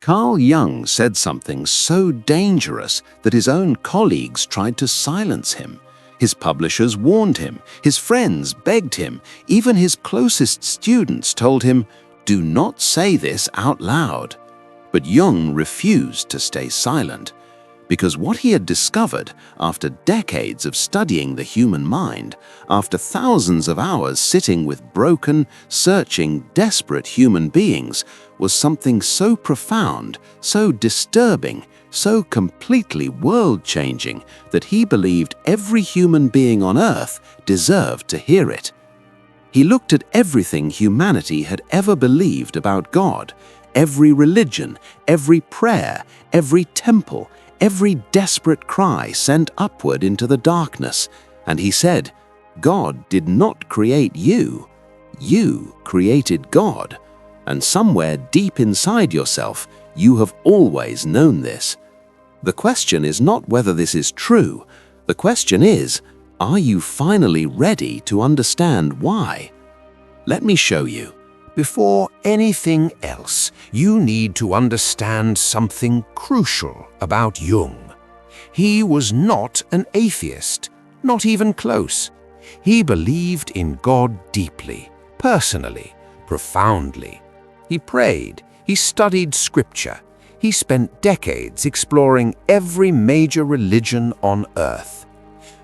Carl Jung said something so dangerous that his own colleagues tried to silence him. His publishers warned him, his friends begged him, even his closest students told him, "Do not say this out loud." But Jung refused to stay silent, because what he had discovered after decades of studying the human mind, after thousands of hours sitting with broken, searching, desperate human beings, was something so profound, so disturbing, so completely world-changing that he believed every human being on earth deserved to hear it. He looked at everything humanity had ever believed about God, every religion, every prayer, every temple, every desperate cry sent upward into the darkness, and he said, "God did not create you. You created God. And somewhere deep inside yourself, you have always known this." The question is not whether this is true. The question is, are you finally ready to understand why? Let me show you. Before anything else, you need to understand something crucial about Jung. He was not an atheist, not even close. He believed in God deeply, personally, profoundly. He prayed, he studied scripture, he spent decades exploring every major religion on earth.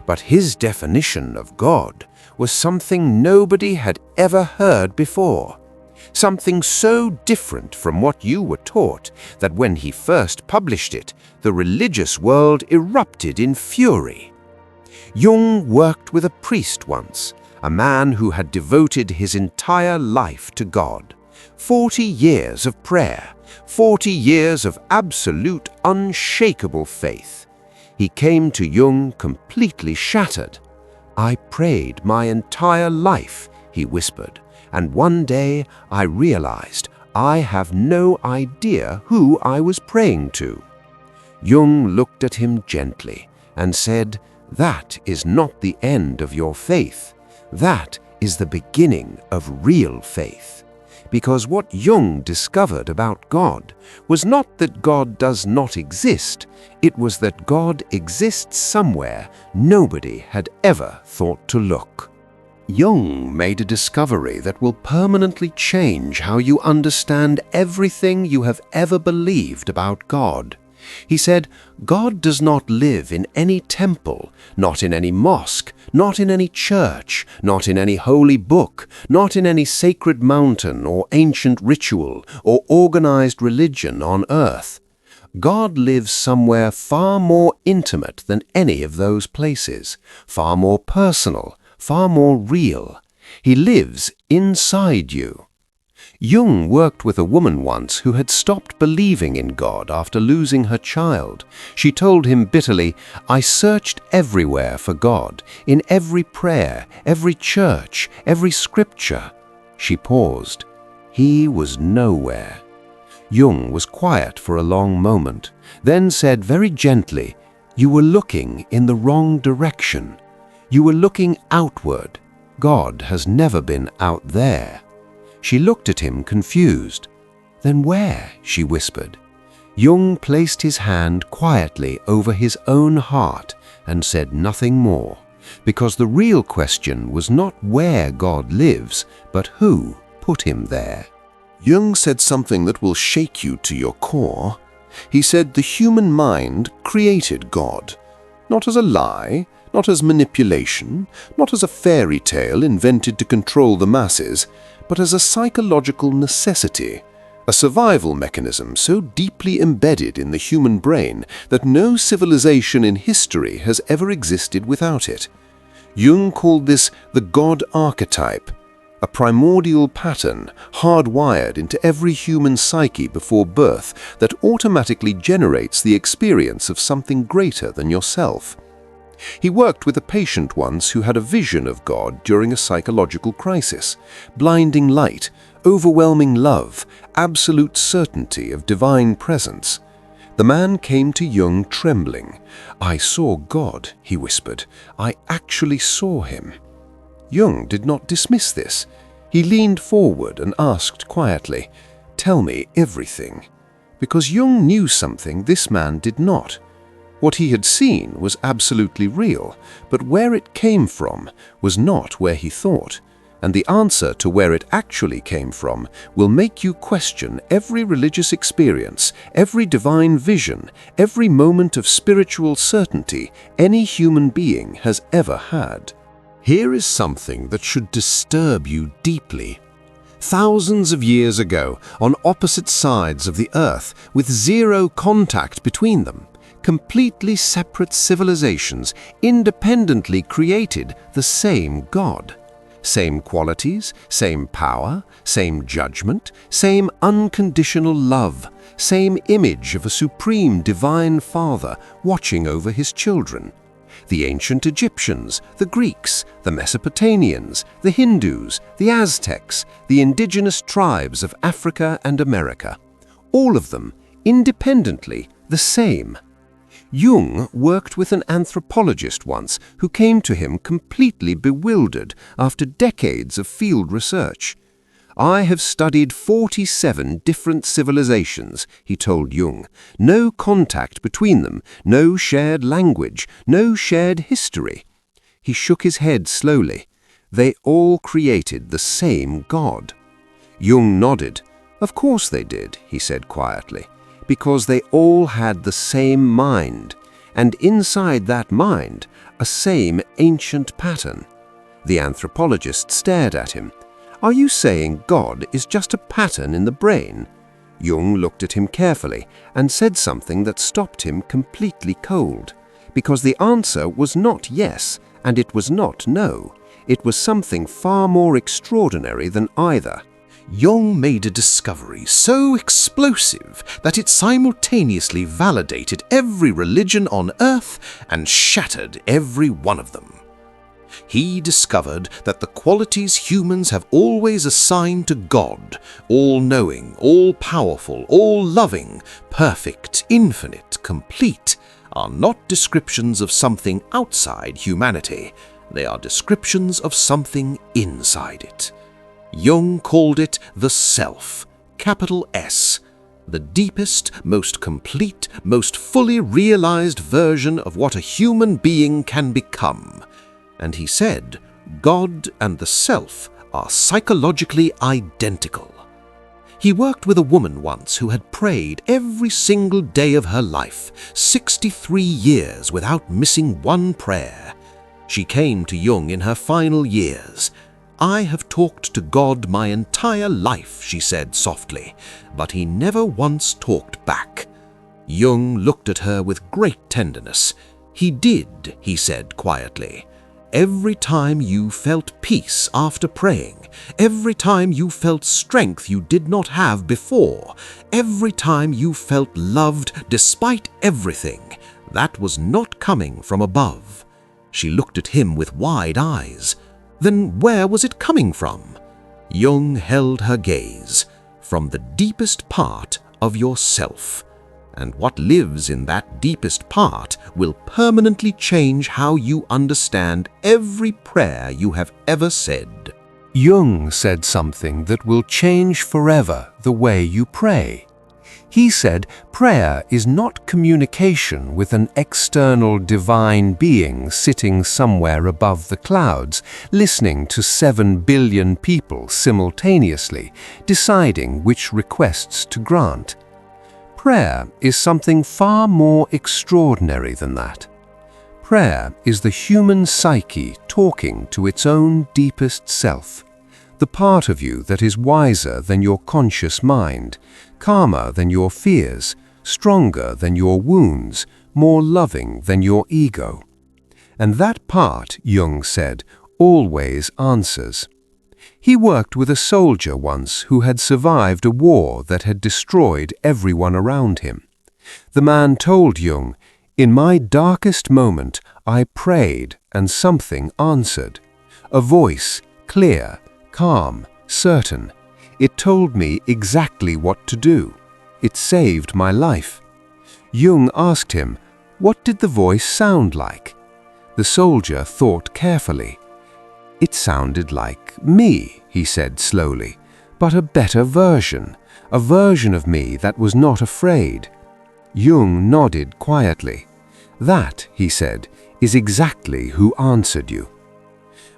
But his definition of God was something nobody had ever heard before. Something so different from what you were taught that when he first published it, the religious world erupted in fury. Jung worked with a priest once, a man who had devoted his entire life to God. 40 years of prayer, 40 years of absolute, unshakable faith. He came to Jung completely shattered. "I prayed my entire life," he whispered, "and one day I realized I have no idea who I was praying to." Jung looked at him gently and said, "That is not the end of your faith. That is the beginning of real faith." Because what Jung discovered about God was not that God does not exist, it was that God exists somewhere nobody had ever thought to look. Jung made a discovery that will permanently change how you understand everything you have ever believed about God. He said, God does not live in any temple, not in any mosque, not in any church, not in any holy book, not in any sacred mountain or ancient ritual or organized religion on earth. God lives somewhere far more intimate than any of those places, far more personal, far more real. He lives inside you. Jung worked with a woman once who had stopped believing in God after losing her child. She told him bitterly, "I searched everywhere for God, in every prayer, every church, every scripture." She paused. He was nowhere. Jung was quiet for a long moment, then said very gently, "You were looking in the wrong direction. You were looking outward. God has never been out there." She looked at him confused. "Then where?" she whispered. Jung placed his hand quietly over his own heart and said nothing more, because the real question was not where God lives, but who put him there. Jung said something that will shake you to your core. He said the human mind created God, not as a lie, not as manipulation, not as a fairy tale invented to control the masses, but as a psychological necessity, a survival mechanism so deeply embedded in the human brain that no civilization in history has ever existed without it. Jung called this the God archetype, a primordial pattern hardwired into every human psyche before birth that automatically generates the experience of something greater than yourself. He worked with a patient once who had a vision of God during a psychological crisis, blinding light, overwhelming love, absolute certainty of divine presence. The man came to Jung trembling. "I saw God," he whispered. "I actually saw him." Jung did not dismiss this. He leaned forward and asked quietly, "Tell me everything." because Jung knew something this man did not. What he had seen was absolutely real, but where it came from was not where he thought. And the answer to where it actually came from will make you question every religious experience, every divine vision, every moment of spiritual certainty any human being has ever had. Here is something that should disturb you deeply. Thousands of years ago, on opposite sides of the earth, with zero contact between them, completely separate civilizations independently created the same God. Same qualities, same power, same judgment, same unconditional love, same image of a supreme divine Father watching over his children. The ancient Egyptians, the Greeks, the Mesopotamians, the Hindus, the Aztecs, the indigenous tribes of Africa and America. All of them, independently, the same. Jung worked with an anthropologist once who came to him completely bewildered after decades of field research. "I have studied 47 different civilizations," he told Jung. "No contact between them, no shared language, no shared history." He shook his head slowly. "They all created the same God." Jung nodded. "Of course they did," he said quietly. "Because they all had the same mind, and inside that mind, a same ancient pattern." The anthropologist stared at him. "Are you saying God is just a pattern in the brain?" Jung looked at him carefully and said something that stopped him completely cold. Because the answer was not yes, and it was not no. It was something far more extraordinary than either. Jung made a discovery so explosive that it simultaneously validated every religion on earth and shattered every one of them. He discovered that the qualities humans have always assigned to God, all-knowing, all-powerful, all-loving, perfect, infinite, complete, are not descriptions of something outside humanity. They are descriptions of something inside it. Jung called it the Self, capital S, the deepest, most complete, most fully realized version of what a human being can become. And he said, God and the Self are psychologically identical. He worked with a woman once who had prayed every single day of her life, 63 years without missing one prayer. She came to Jung in her final years. "I have talked to God my entire life," she said softly, "but he never once talked back." Jung looked at her with great tenderness. "He did," he said quietly. "Every time you felt peace after praying, every time you felt strength you did not have before, every time you felt loved despite everything, that was not coming from above." She looked at him with wide eyes. Then where was it coming from? Jung held her gaze. "From the deepest part of yourself. And what lives in that deepest part will permanently change how you understand every prayer you have ever said." Jung said something that will change forever the way you pray. He said prayer is not communication with an external divine being sitting somewhere above the clouds, listening to 7 billion people simultaneously, deciding which requests to grant. Prayer is something far more extraordinary than that. Prayer is the human psyche talking to its own deepest self. The part of you that is wiser than your conscious mind, calmer than your fears, stronger than your wounds, more loving than your ego. And that part, Jung said, always answers. He worked with a soldier once who had survived a war that had destroyed everyone around him. The man told Jung, "In my darkest moment, I prayed and something answered. A voice, clear, calm, certain. It told me exactly what to do. It saved my life." Jung asked him, "What did the voice sound like?" The soldier thought carefully. "It sounded like me," he said slowly, "but a better version, a version of me that was not afraid. Jung nodded quietly. That, he said, is exactly who answered you.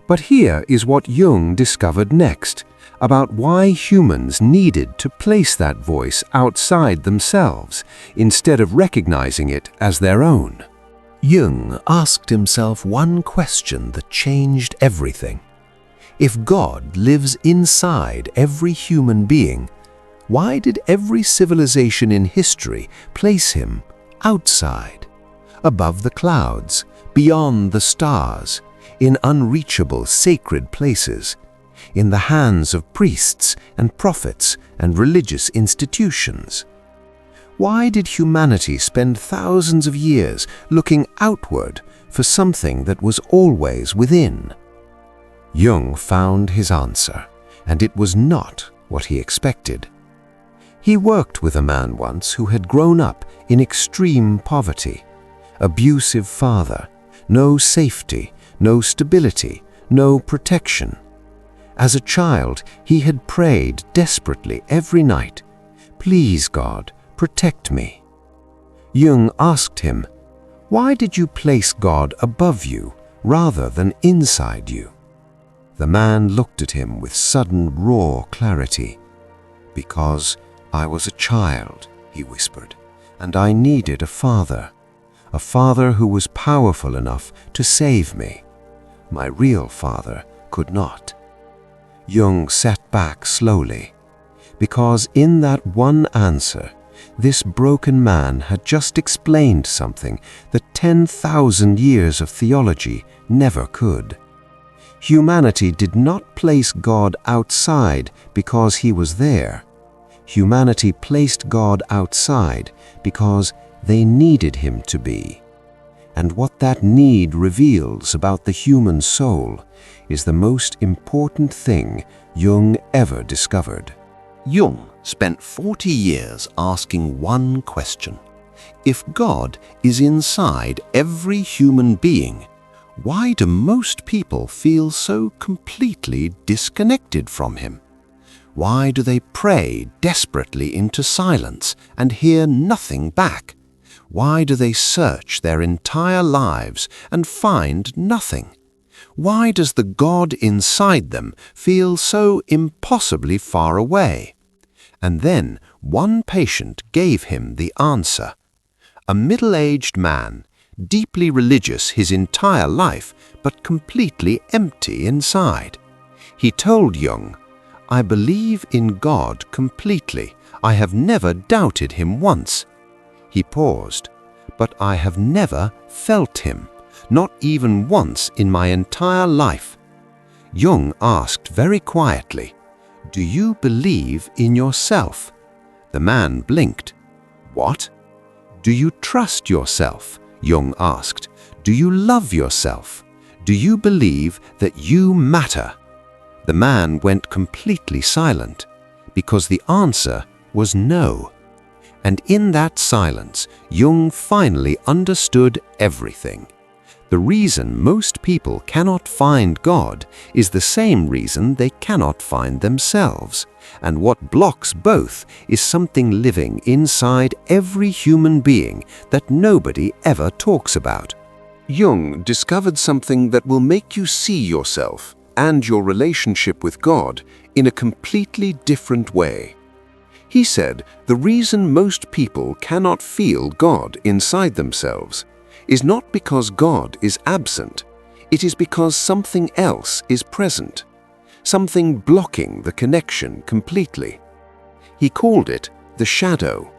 But here is what Jung discovered next, about why humans needed to place that voice outside themselves instead of recognizing it as their own. Jung asked himself one question that changed everything. If God lives inside every human being, why did every civilization in history place him outside, above the clouds, beyond the stars, in unreachable sacred places, in the hands of priests and prophets and religious institutions? Why did humanity spend thousands of years looking outward for something that was always within? Jung found his answer, and it was not what he expected. He worked with a man once who had grown up in extreme poverty, abusive father, no safety, no stability, no protection. As a child, he had prayed desperately every night, "Please, God, protect me." Jung asked him, "Why did you place God above you rather than inside you?" The man looked at him with sudden raw clarity. "Because I was a child," he whispered, "and I needed a father who was powerful enough to save me. My real father could not." Jung sat back slowly, because in that one answer, this broken man had just explained something that 10,000 years of theology never could. Humanity did not place God outside because he was there. Humanity placed God outside because they needed him to be. And what that need reveals about the human soul is the most important thing Jung ever discovered. Jung spent 40 years asking one question. If God is inside every human being, why do most people feel so completely disconnected from him? Why do they pray desperately into silence and hear nothing back? Why do they search their entire lives and find nothing? Why does the God inside them feel so impossibly far away? And then one patient gave him the answer. A middle-aged man, deeply religious his entire life, but completely empty inside. He told Jung, "I believe in God completely. I have never doubted him once." He paused. "But I have never felt him, not even once in my entire life." Jung asked very quietly, "Do you believe in yourself?" The man blinked. "What?" "Do you trust yourself?" Jung asked. "Do you love yourself? Do you believe that you matter?" The man went completely silent, because the answer was no. And in that silence, Jung finally understood everything. The reason most people cannot find God is the same reason they cannot find themselves. And what blocks both is something living inside every human being that nobody ever talks about. Jung discovered something that will make you see yourself and your relationship with God in a completely different way. He said the reason most people cannot feel God inside themselves is not because God is absent. It is because something else is present, something blocking the connection completely. He called it the shadow.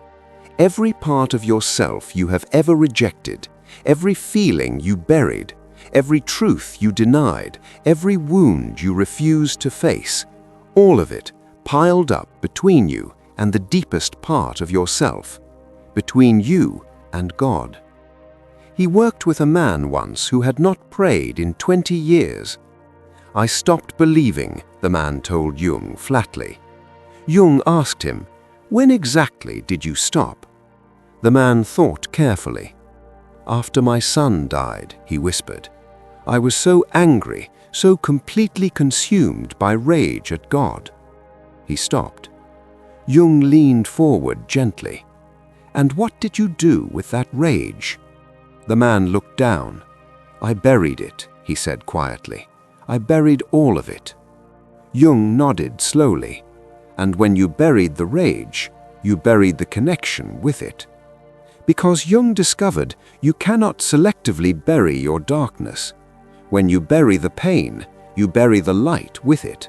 Every part of yourself you have ever rejected, every feeling you buried, every truth you denied, every wound you refused to face, all of it piled up between you and the deepest part of yourself, between you and God. He worked with a man once who had not prayed in 20 years. "I stopped believing," the man told Jung flatly. Jung asked him, "When exactly did you stop?" The man thought carefully. "After my son died," he whispered. "I was so angry, so completely consumed by rage at God." He stopped. Jung leaned forward gently. "And what did you do with that rage?" The man looked down. "I buried it," he said quietly. "I buried all of it." Jung nodded slowly. "And when you buried the rage, you buried the connection with it." Because Jung discovered you cannot selectively bury your darkness. When you bury the pain, you bury the light with it.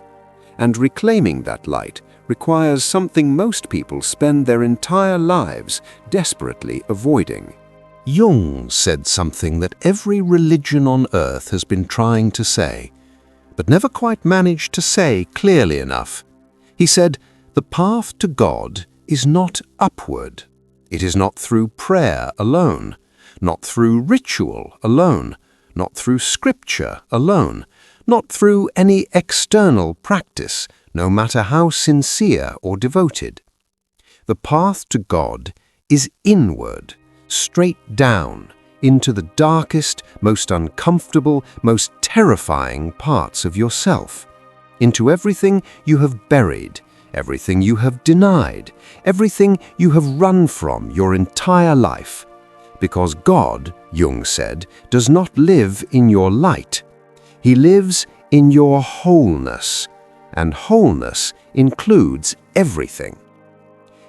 And reclaiming that light requires something most people spend their entire lives desperately avoiding. Jung said something that every religion on earth has been trying to say, but never quite managed to say clearly enough. He said, "The path to God is not upward. It is not through prayer alone, not through ritual alone, not through scripture alone, not through any external practice, no matter how sincere or devoted. The path to God is inward, straight down, into the darkest, most uncomfortable, most terrifying parts of yourself, into everything you have buried, everything you have denied, everything you have run from your entire life. Because God, Jung said, does not live in your light. He lives in your wholeness, and wholeness includes everything.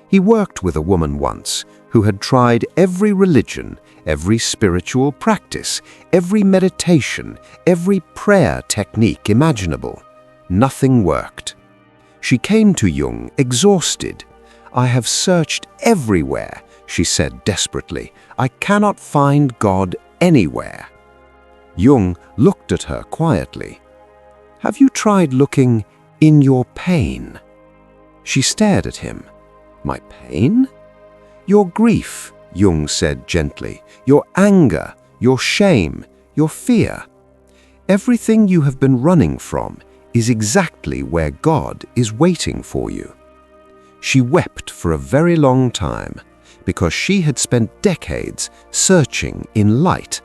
He worked with a woman once who had tried every religion, every spiritual practice, every meditation, every prayer technique imaginable. Nothing worked. She came to Jung exhausted. "I have searched everywhere," she said desperately. "I cannot find God anywhere." Jung looked at her quietly. "Have you tried looking in your pain?" She stared at him. "My pain?" "Your grief," Jung said gently. "Your anger, your shame, your fear. Everything you have been running from is exactly where God is waiting for you." She wept for a very long time because she had spent decades searching in light,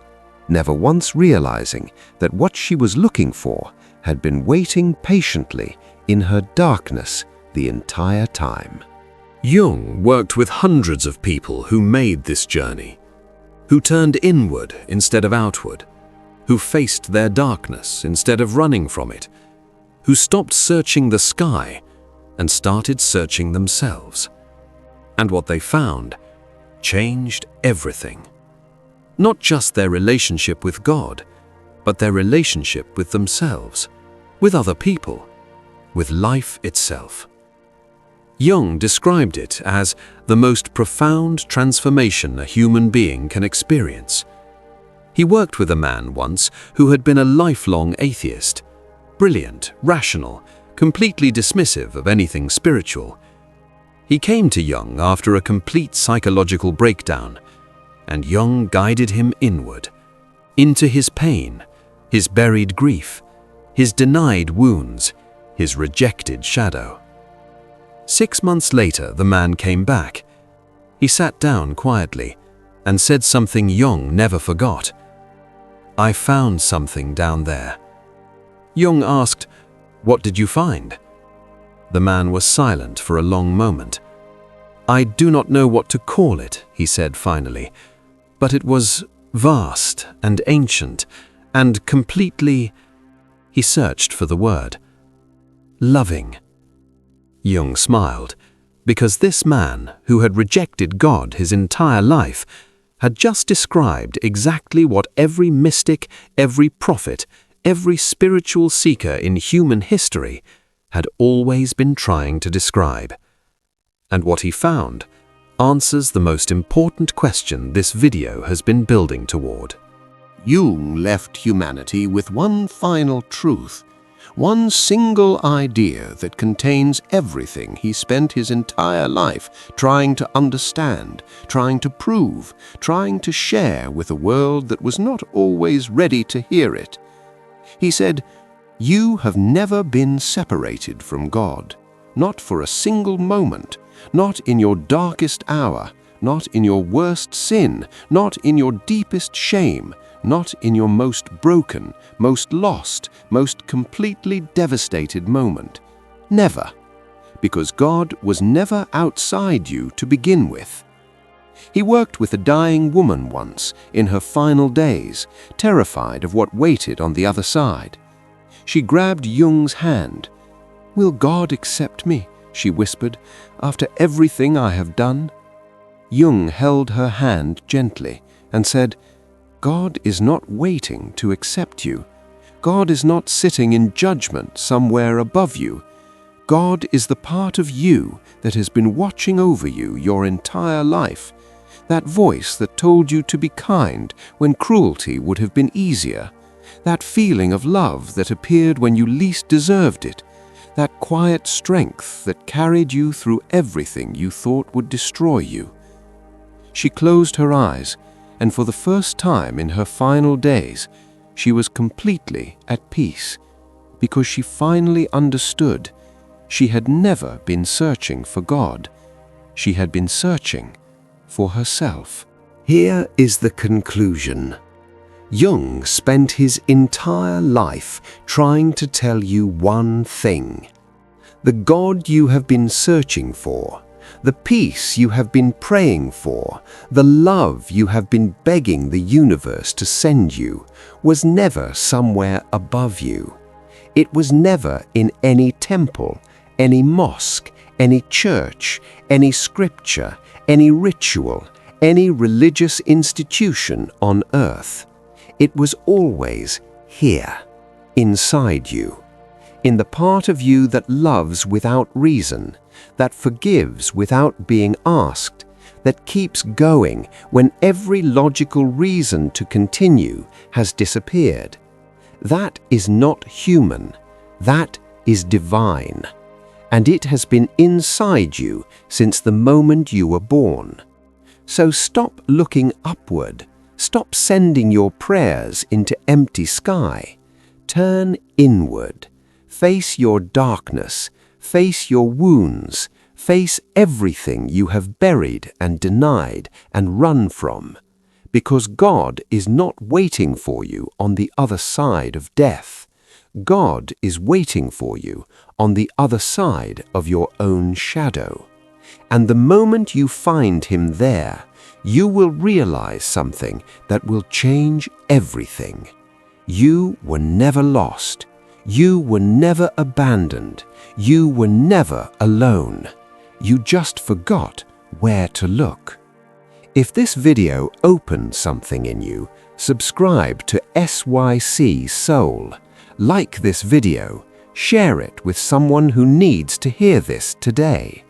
never once realizing that what she was looking for had been waiting patiently in her darkness the entire time. Jung worked with hundreds of people who made this journey, who turned inward instead of outward, who faced their darkness instead of running from it, who stopped searching the sky and started searching themselves. And what they found changed everything. Not just their relationship with God, but their relationship with themselves, with other people, with life itself. Jung described it as the most profound transformation a human being can experience. He worked with a man once who had been a lifelong atheist, brilliant, rational, completely dismissive of anything spiritual. He came to Jung after a complete psychological breakdown, and Jung guided him inward, into his pain, his buried grief, his denied wounds, his rejected shadow. 6 months later, the man came back. He sat down quietly and said something Jung never forgot. "I found something down there." Jung asked, "What did you find?" The man was silent for a long moment. "I do not know what to call it," he said finally, "but it was vast and ancient and completely—" he searched for the word, "loving." Jung smiled, because this man, who had rejected God his entire life, had just described exactly what every mystic, every prophet, every spiritual seeker in human history had always been trying to describe. And what he found answers the most important question this video has been building toward. Jung left humanity with one final truth, one single idea that contains everything he spent his entire life trying to understand, trying to prove, trying to share with a world that was not always ready to hear it. He said, "You have never been separated from God, not for a single moment, not in your darkest hour, not in your worst sin, not in your deepest shame, not in your most broken, most lost, most completely devastated moment. Never. because God was never outside you to begin with. He worked with a dying woman once in her final days, terrified of what waited on the other side. She grabbed Jung's hand. "Will God accept me?" she whispered, "after everything I have done?" Jung held her hand gently and said, "God is not waiting to accept you. God is not sitting in judgment somewhere above you. God is the part of you that has been watching over you your entire life. That voice that told you to be kind when cruelty would have been easier. That feeling of love that appeared when you least deserved it. That quiet strength that carried you through everything you thought would destroy you." She closed her eyes, and for the first time in her final days, she was completely at peace, because she finally understood she had never been searching for God. She had been searching for herself. Here is the conclusion. Jung spent his entire life trying to tell you one thing. The God you have been searching for, the peace you have been praying for, the love you have been begging the universe to send you, was never somewhere above you. It was never in any temple, any mosque, any church, any scripture, any ritual, any religious institution on earth. It was always here, inside you, in the part of you that loves without reason, that forgives without being asked, that keeps going when every logical reason to continue has disappeared. That is not human, that is divine. And it has been inside you since the moment you were born. So stop looking upward. Stop sending your prayers into empty sky. Turn inward. Face your darkness. Face your wounds. Face everything you have buried and denied and run from. Because God is not waiting for you on the other side of death. God is waiting for you on the other side of your own shadow. And the moment you find Him there, you will realize something that will change everything. You were never lost. You were never abandoned. You were never alone. You just forgot where to look. If this video opened something in you, subscribe to SYC Soul. Like this video, share it with someone who needs to hear this today,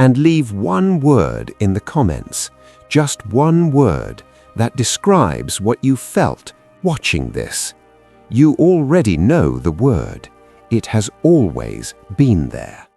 and leave one word in the comments, just one word that describes what you felt watching this. You already know the word. It has always been there.